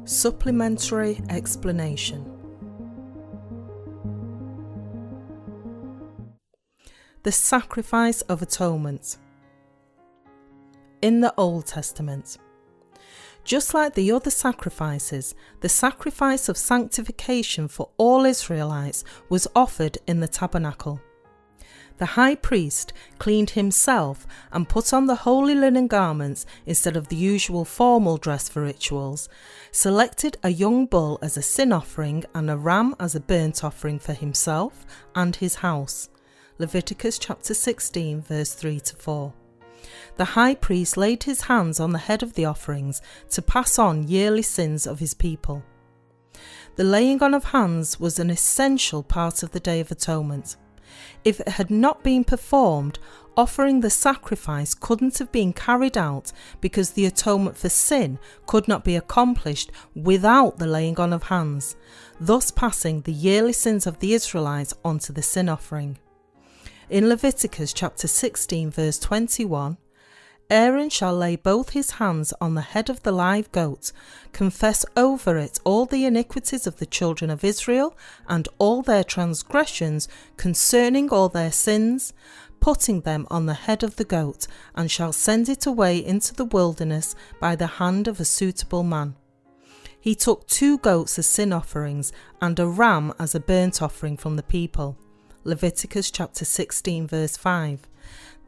Supplementary explanation. The sacrifice of atonement. In the Old Testament, just like the other sacrifices, the sacrifice of sanctification for all Israelites was offered in the tabernacle. The high priest cleaned himself and put on the holy linen garments instead of the usual formal dress for rituals, selected a young bull as a sin offering and a ram as a burnt offering for himself and his house. Leviticus chapter 16 verse 3-4. The high priest laid his hands on the head of the offerings to pass on yearly sins of his people. The laying on of hands was an essential part of the Day of Atonement. If it had not been performed, offering the sacrifice couldn't have been carried out because the atonement for sin could not be accomplished without the laying on of hands, thus passing the yearly sins of the Israelites onto the sin offering. In Leviticus chapter 16 verse 21, Aaron shall lay both his hands on the head of the live goat, confess over it all the iniquities of the children of Israel and all their transgressions concerning all their sins, putting them on the head of the goat, and shall send it away into the wilderness by the hand of a suitable man. He took 2 goats as sin offerings and a ram as a burnt offering from the people. Leviticus chapter 16 verse 5.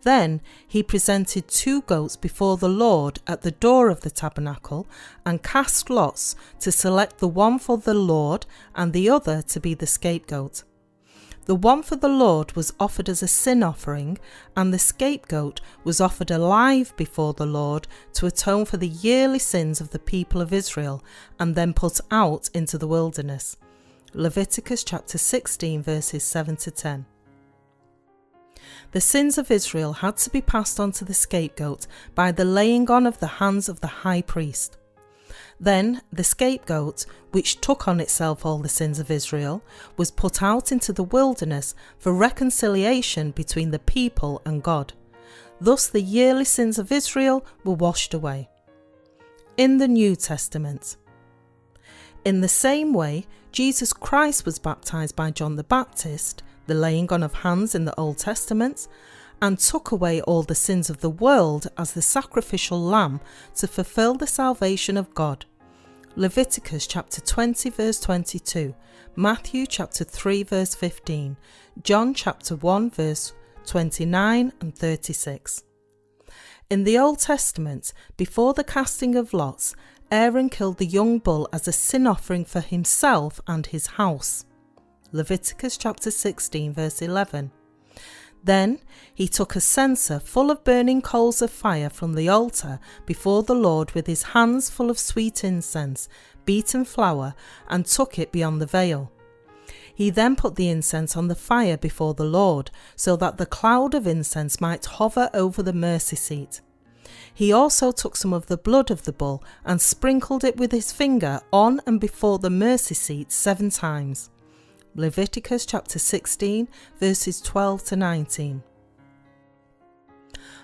Then he presented 2 goats before the Lord at the door of the tabernacle and cast lots to select the one for the Lord and the other to be the scapegoat. The one for the Lord was offered as a sin offering, and the scapegoat was offered alive before the Lord to atone for the yearly sins of the people of Israel and then put out into the wilderness. Leviticus chapter 16 verses 7-10. The sins of Israel had to be passed on to the scapegoat by the laying on of the hands of the high priest. Then the scapegoat, which took on itself all the sins of Israel, was put out into the wilderness for reconciliation between the people and God. Thus the yearly sins of Israel were washed away. In the New Testament, in the same way, Jesus Christ was baptized by John the Baptist, the laying on of hands in the Old Testament, and took away all the sins of the world as the sacrificial lamb to fulfill the salvation of God. Leviticus chapter 20 verse 22, Matthew chapter 3 verse 15, John chapter 1 verse 29 and 36. In the Old Testament, before the casting of lots, Aaron killed the young bull as a sin offering for himself and his house. Leviticus chapter 16 verse 11. Then he took a censer full of burning coals of fire from the altar before the Lord with his hands full of sweet incense, beaten flour, and took it beyond the veil. He then put the incense on the fire before the Lord, so that the cloud of incense might hover over the mercy seat. He also took some of the blood of the bull and sprinkled it with his finger on and before the mercy seat 7 times. Leviticus chapter 16 verses 12-19.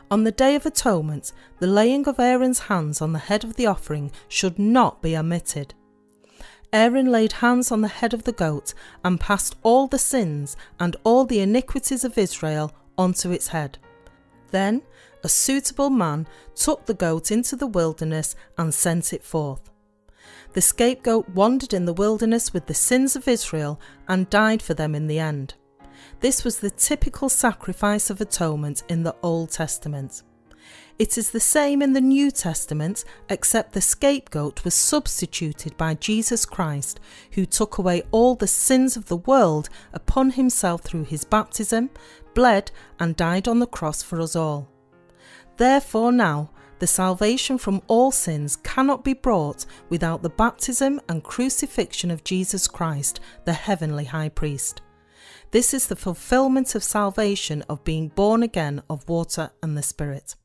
On the Day of Atonement, the laying of Aaron's hands on the head of the offering should not be omitted. Aaron laid hands on the head of the goat and passed all the sins and all the iniquities of Israel onto its head. Then a suitable man took the goat into the wilderness and sent it forth. The scapegoat wandered in the wilderness with the sins of Israel and died for them in the end. This was the typical sacrifice of atonement in the Old Testament. It is the same in the New Testament, except the scapegoat was substituted by Jesus Christ, who took away all the sins of the world upon himself through his baptism, bled and died on the cross for us all. Therefore now, the salvation from all sins cannot be brought without the baptism and crucifixion of Jesus Christ, the heavenly high priest. This is the fulfillment of salvation of being born again of water and the Spirit.